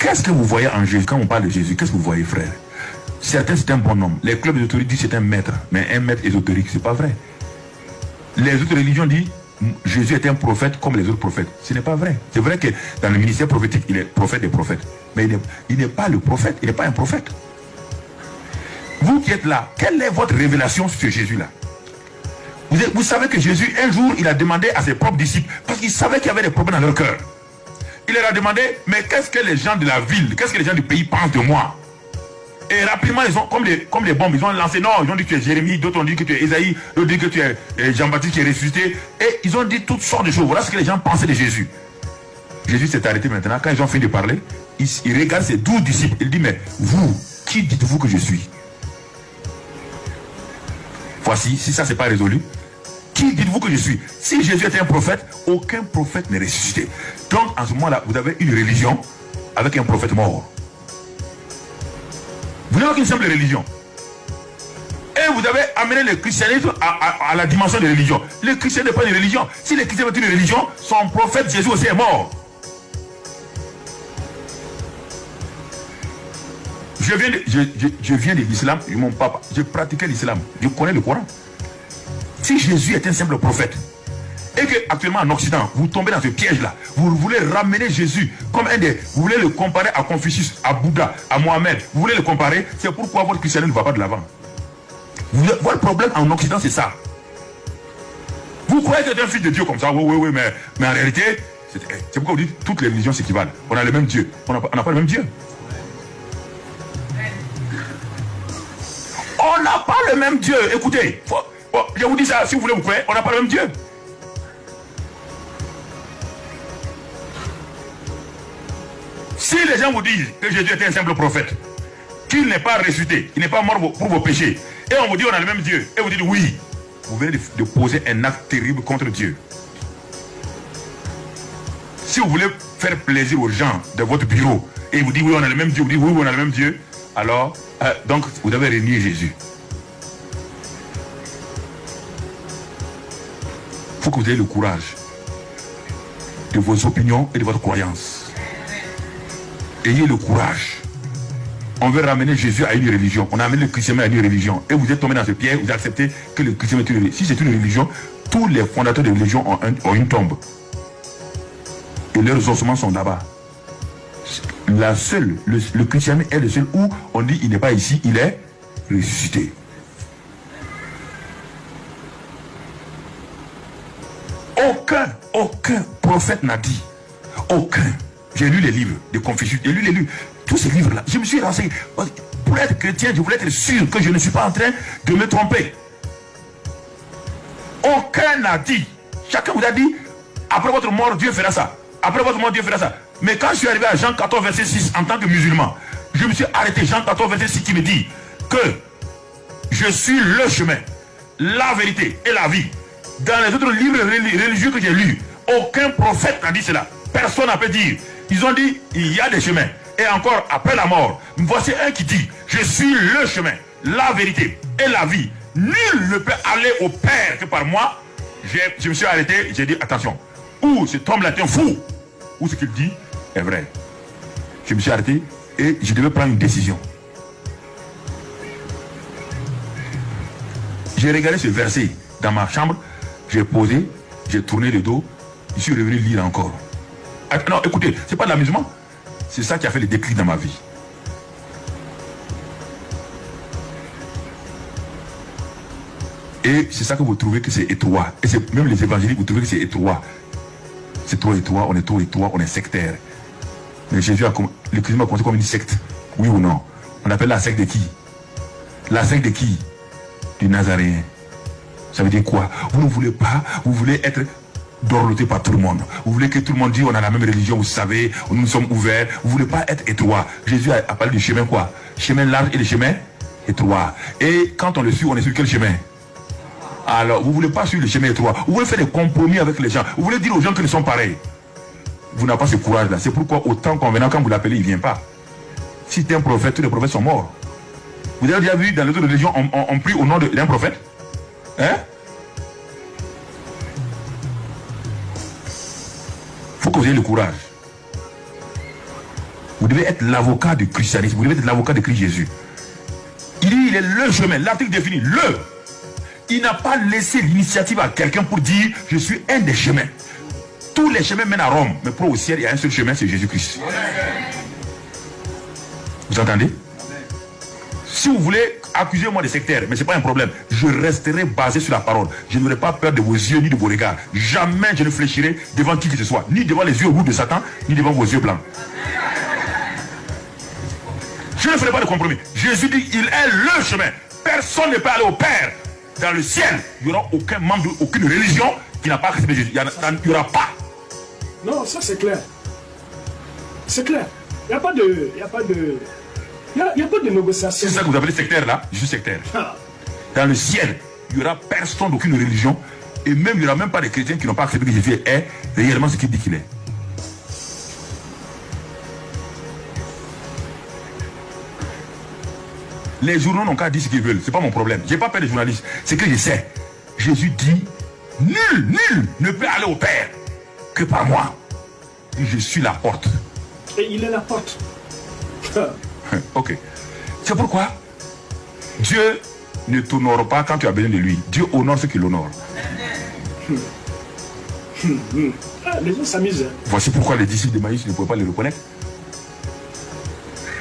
qu'est-ce que vous voyez en Jésus? Quand on parle de Jésus, qu'est-ce que vous voyez, frère? Certains, c'est un bon homme. Les clubs ésotériques disent c'est un maître. Mais un maître ésotérique, c'est pas vrai. Les autres religions disent Jésus est un prophète comme les autres prophètes. Ce n'est pas vrai. C'est vrai que dans le ministère prophétique, il est prophète des prophètes. Mais il n'est pas le prophète. Il n'est pas un prophète. Vous qui êtes là, quelle est votre révélation sur Jésus-là? Vous savez que Jésus, un jour, il a demandé à ses propres disciples, parce qu'il savait qu'il y avait des problèmes dans leur cœur. Il leur a demandé, mais qu'est-ce que les gens de la ville, qu'est-ce que les gens du pays pensent de moi? Et rapidement, ils ont, comme les bombes, ils ont lancé, non, ils ont dit que tu es Jérémie, d'autres ont dit que tu es Esaïe, d'autres ont dit que tu es Jean-Baptiste qui est ressuscité. Et ils ont dit toutes sortes de choses. Voilà ce que les gens pensaient de Jésus. Jésus s'est arrêté maintenant. Quand ils ont fini de parler, il regarde ses 12 disciples. Il dit, mais vous, qui dites-vous que je suis? Voici, si ça c'est pas résolu, qui dites-vous que je suis? Si Jésus était un prophète, aucun prophète n'est ressuscité. Donc en ce moment-là, vous avez une religion avec un prophète mort. Vous n'avez qu'une simple religion. Et vous avez amené le christianisme à la dimension de religion. Le christianisme n'est pas une religion. Si le christianisme est une religion, son prophète Jésus aussi est mort. Je viens de l'islam, mon papa, je pratiquais l'islam, je connais le Coran. Si Jésus est un simple prophète, et que actuellement en Occident, vous tombez dans ce piège-là, vous voulez ramener Jésus comme vous voulez le comparer à Confucius, à Bouddha, à Mohamed, vous voulez le comparer, c'est pourquoi votre christianisme ne va pas de l'avant. Votre problème en Occident, c'est ça. Vous croyez que c'est un fils de Dieu comme ça, oui, mais en réalité, c'est pourquoi vous dites toutes les religions s'équivalent. On a le même Dieu, on n'a pas le même Dieu. On n'a pas le même Dieu. Écoutez, je vous dis ça, si vous voulez vous croire, on n'a pas le même Dieu. Si les gens vous disent que Jésus était un simple prophète, qu'il n'est pas ressuscité, il n'est pas mort pour vos péchés, et on vous dit on a le même Dieu, et vous dites oui, vous venez de poser un acte terrible contre Dieu. Si vous voulez faire plaisir aux gens de votre bureau, et vous dites oui on a le même Dieu, vous dites oui on a le même Dieu, alors, donc vous avez renié Jésus. Il faut que vous ayez le courage de vos opinions et de votre croyance. Ayez le courage. On veut ramener Jésus à une religion. On a amené le christianisme à une religion. Et vous êtes tombé dans ce piège, vous acceptez que le christianisme est une religion. Si c'est une religion, tous les fondateurs de religion ont une tombe. Et leurs ossements sont là-bas. Le christianisme est le seul où on dit il n'est pas ici, il est ressuscité. Aucun prophète n'a dit. Aucun. J'ai lu les livres de Confucius, j'ai lu les livres, tous ces livres-là. Je me suis renseigné. Pour être chrétien, je voulais être sûr que je ne suis pas en train de me tromper. Aucun n'a dit. Chacun vous a dit, après votre mort, Dieu fera ça. Après votre mort, Dieu fera ça. Mais quand je suis arrivé à Jean 14, verset 6, en tant que musulman, je me suis arrêté. Jean 14, verset 6 qui me dit que je suis le chemin, la vérité et la vie. Dans les autres livres religieux que j'ai lus, aucun prophète n'a dit cela. Personne n'a pu dire. Ils ont dit, il y a des chemins. Et encore, après la mort, voici un qui dit, je suis le chemin, la vérité et la vie. Nul ne peut aller au Père que par moi. Je me suis arrêté, j'ai dit, attention. Ou cet homme-là est un fou, ou ce qu'il dit est vrai. Je me suis arrêté et je devais prendre une décision. J'ai regardé ce verset dans ma chambre, j'ai posé, j'ai tourné le dos, je suis revenu lire encore. Non, écoutez, c'est pas de l'amusement. C'est ça qui a fait le déclic dans ma vie. Et c'est ça que vous trouvez que c'est étroit. Et c'est même les évangéliques, vous trouvez que c'est étroit. C'est trop étroit, on est trop étroit, on est sectaire. Mais Jésus le christianisme a commencé comme une secte. Oui ou non? On appelle la secte de qui? La secte de qui? Du Nazaréen. Ça veut dire quoi? Vous ne voulez pas, vous voulez être dorloté par tout le monde. Vous voulez que tout le monde dise on a la même religion, vous savez, nous sommes ouverts. Vous ne voulez pas être étroit. Jésus a parlé du chemin quoi? Chemin large et le chemin étroit. Et quand on le suit, on est sur quel chemin? Alors, vous ne voulez pas suivre le chemin étroit. Vous voulez faire des compromis avec les gens. Vous voulez dire aux gens qu'ils sont pareils. Vous n'avez pas ce courage-là. C'est pourquoi autant convenant, quand vous l'appelez, il ne vient pas. Si tu es un prophète, tous les prophètes sont morts. Vous avez déjà vu dans les autres religions, on prie au nom d'un prophète? Hein? Il faut que vous ayez le courage. Vous devez être l'avocat du christianisme. Vous devez être l'avocat de Christ Jésus. Il dit, il est le chemin. L'article définit le. Il n'a pas laissé l'initiative à quelqu'un pour dire, je suis un des chemins. Tous les chemins mènent à Rome. Mais pour au ciel, il y a un seul chemin, c'est Jésus-Christ. Vous entendez? Si vous voulez accuser moi de sectaire, mais ce n'est pas un problème. Je resterai basé sur la parole. Je n'aurai pas peur de vos yeux ni de vos regards. Jamais je ne fléchirai devant qui que ce soit. Ni devant les yeux rouges de Satan, ni devant vos yeux blancs. Je ne ferai pas de compromis. Jésus dit, il est le chemin. Personne ne peut aller au Père. Dans le ciel, il n'y aura aucun membre d'aucune religion qui n'a pas accepté Jésus. Il n'y aura pas. Non, ça c'est clair. C'est clair. Il n'y a pas de... Il n'y a pas de négociation. C'est ça que vous appelez sectaire là. Je suis sectaire. Dans le ciel, il n'y aura personne d'aucune religion. Et même, il n'y aura même pas de chrétiens qui n'ont pas accepté que Jésus est réellement ce qu'il dit qu'il est. Les journaux n'ont qu'à dire ce qu'ils veulent. Ce n'est pas mon problème. Je n'ai pas peur des journalistes. C'est que je sais. Jésus dit, nul ne peut aller au Père que par moi. Et je suis la porte. Et il est la porte. Ok. C'est pourquoi Dieu ne t'honore pas quand tu as besoin de lui. Dieu honore ceux qui l'honorent. Les gens s'amusent. Voici pourquoi les disciples de Maïs ne pouvaient pas le reconnaître.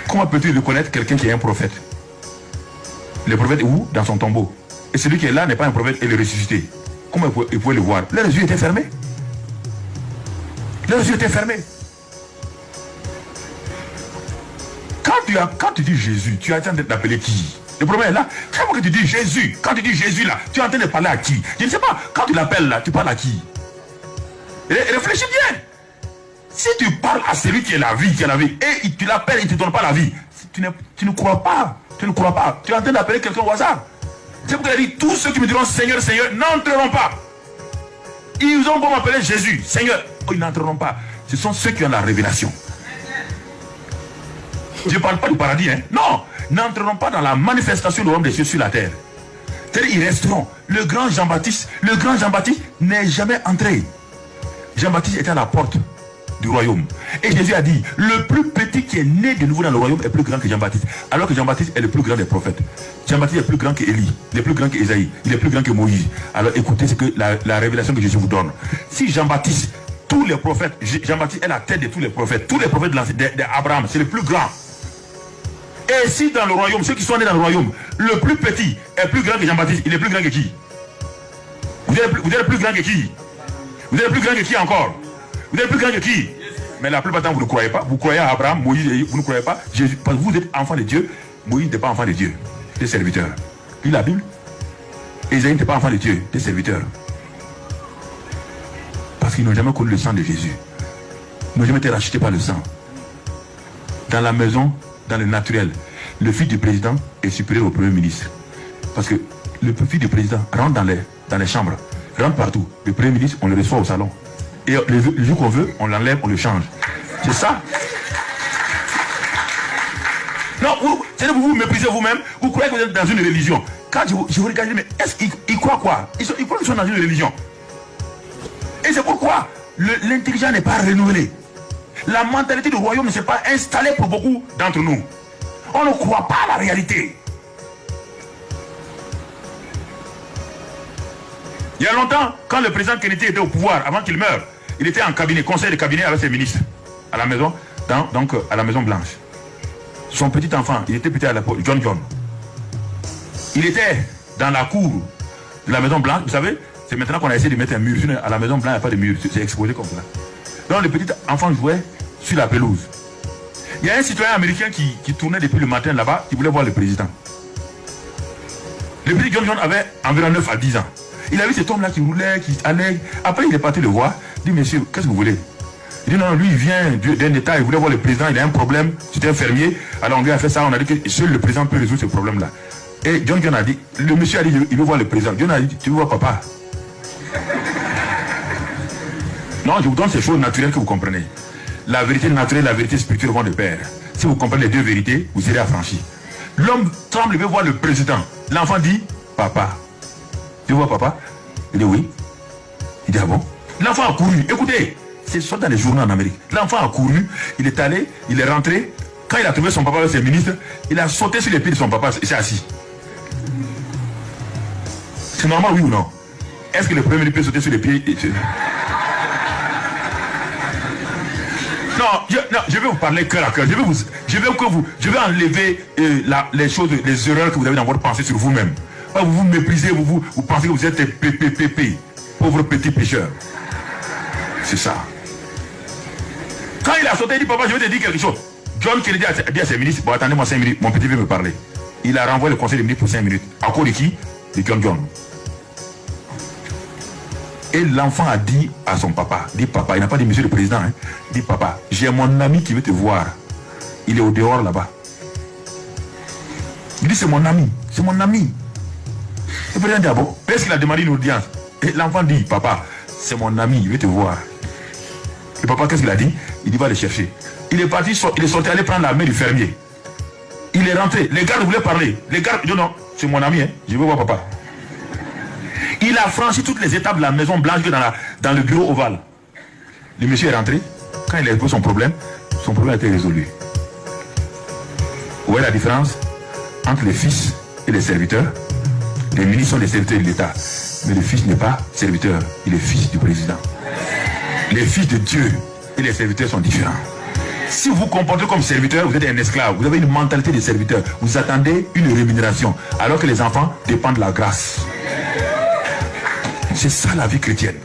Comment peux-tu reconnaître quelqu'un qui est un prophète? Le prophète est où? Dans son tombeau. Et celui qui est là n'est pas un prophète, il est ressuscité. Comment il pouvait le voir? Leurs yeux étaient fermés. Leurs yeux étaient fermés. Quand tu dis Jésus, tu es en train d'appeler qui? Le problème est là. Chaque fois que tu dis Jésus, quand tu dis Jésus là, tu es en train de parler à qui? Je ne sais pas. Quand tu l'appelles là, tu parles à qui? Réfléchis bien. Si tu parles à celui qui est la vie, et tu l'appelles et il ne te donne pas la vie, tu ne crois pas. Tu ne crois pas. Tu es en train d'appeler quelqu'un au hasard. C'est pourquoi il a dit, tous ceux qui me diront Seigneur, Seigneur, n'entreront pas. Ils ont beau m'appeler Jésus, Seigneur. Oh, ils n'entreront pas. Ce sont ceux qui ont la révélation. Je ne parle pas du paradis, hein. Non, n'entreront pas dans la manifestation de l'homme des cieux sur la terre. C'est-à-dire, ils resteront. Le grand Jean-Baptiste n'est jamais entré. Jean-Baptiste était à la porte du royaume. Et Jésus a dit, le plus petit qui est né de nouveau dans le royaume est plus grand que Jean-Baptiste. Alors que Jean-Baptiste est le plus grand des prophètes. Jean-Baptiste est plus grand que Élie, il est plus grand que Ésaïe, il est plus grand que Moïse. Alors écoutez ce que la révélation que Jésus vous donne. Si Jean-Baptiste, tous les prophètes, Jean-Baptiste est la tête de tous les prophètes d'Abraham, c'est le plus grand. Et si dans le royaume, ceux qui sont nés dans le royaume, le plus petit est plus grand que Jean-Baptiste, il est plus grand que qui? Vous êtes plus grand que qui? Vous êtes plus grand que qui encore? Vous êtes plus grand que qui? Mais la plupart du temps, vous ne croyez pas. Vous croyez à Abraham, Moïse, vous ne croyez pas. Jésus, parce que vous êtes enfant de Dieu. Moïse n'était pas enfant de Dieu. Des serviteurs. Lis la Bible. Ésaïe n'était pas enfant de Dieu. Des serviteurs. Parce qu'ils n'ont jamais connu le sang de Jésus. Ils n'ont jamais été rachetés par le sang. Dans la maison, dans le naturel, le fils du président est supérieur au premier ministre. Parce que le fils du président rentre dans les chambres, rentre partout. Le premier ministre, on le reçoit au salon. Et le jour qu'on veut, on l'enlève, on le change. C'est ça. Non, vous vous méprisez vous-même, vous croyez que vous êtes dans une religion. Quand je vous regarde, mais est-ce qu'ils croient quoi? Ils croient qu'ils sont dans une religion. Et c'est pourquoi l'intelligence n'est pas renouvelée. La mentalité du royaume ne s'est pas installée pour beaucoup d'entre nous. On ne croit pas à la réalité. Il y a longtemps, quand le président Kennedy était au pouvoir, avant qu'il meure, il était en cabinet, conseil de cabinet avec ses ministres, à la maison, donc à la Maison Blanche. Son petit enfant, il était petit à l'époque, John. Il était dans la cour de la Maison Blanche, vous savez, c'est maintenant qu'on a essayé de mettre un mur. À la Maison Blanche, il n'y a pas de mur, c'est exposé comme ça. Donc le petit enfant jouait sur la pelouse. Il y a un citoyen américain qui tournait depuis le matin là-bas, qui voulait voir le président. Le petit John avait environ 9 à 10 ans. Il a vu cet homme-là qui roulait, qui allait. Après, il est parti le voir. Il dit, monsieur, qu'est-ce que vous voulez? Il dit, non, lui, il vient d'un état, il voulait voir le président, il a un problème. C'était un fermier. Alors, on lui a fait ça, on a dit que seul le président peut résoudre ce problème-là. Et John a dit, le monsieur a dit, il veut voir le président. John a dit, tu veux voir papa? Non, je vous donne ces choses naturelles que vous comprenez. La vérité naturelle et la vérité spirituelle vont de pair. Si vous comprenez les deux vérités, vous serez affranchis. L'homme tremble, il veut voir le président. L'enfant dit, papa. Tu vois papa? Il dit oui. Il dit ah bon? L'enfant a couru. Écoutez, C'est ça dans les journaux en Amérique. L'enfant a couru, il est allé, il est rentré. Quand il a trouvé son papa avec ses ministres, il a sauté sur les pieds de son papa, il s'est assis. C'est normal, oui ou non? Est-ce que le premier ministre peut sauter sur les pieds? Non, je vais vous parler cœur à cœur. Je vais enlever les choses, les erreurs que vous avez dans votre pensée sur vous-même. Vous vous méprisez, vous pensez que vous êtes PPPP, pauvre petit pécheur. C'est ça. Quand il a sauté, il dit, papa, je vais te dire quelque chose. John Kennedy a dit à ses ministres, bon, attendez-moi 5 minutes, mon petit veut me parler. Il a renvoyé le conseil des ministres pour 5 minutes. À cause de qui? De John. Et l'enfant a dit à son papa, dit papa, il n'a pas dit monsieur le président, hein, dit papa, j'ai mon ami qui veut te voir. Il est au dehors là-bas. Il dit c'est mon ami, c'est mon ami. Le président dit ah bon, parce qu'il a demandé une audience. Et l'enfant dit papa, c'est mon ami, il veut te voir. Et papa qu'est-ce qu'il a dit? Il dit va le chercher. Il est parti, il est sorti aller prendre la main du fermier. Il est rentré, les gardes voulaient parler. Les gardes disent non, c'est mon ami, hein, je veux voir papa. Il a franchi toutes les étapes de la Maison Blanche dans le bureau ovale. Le monsieur est rentré. Quand il a posé son problème a été résolu. Où est la différence entre les fils et les serviteurs? Les ministres sont les serviteurs de l'État. Mais le fils n'est pas serviteur, il est fils du président. Les fils de Dieu et les serviteurs sont différents. Si vous vous comportez comme serviteur, vous êtes un esclave. Vous avez une mentalité de serviteur. Vous attendez une rémunération. Alors que les enfants dépendent de la grâce. C'est ça la vie chrétienne.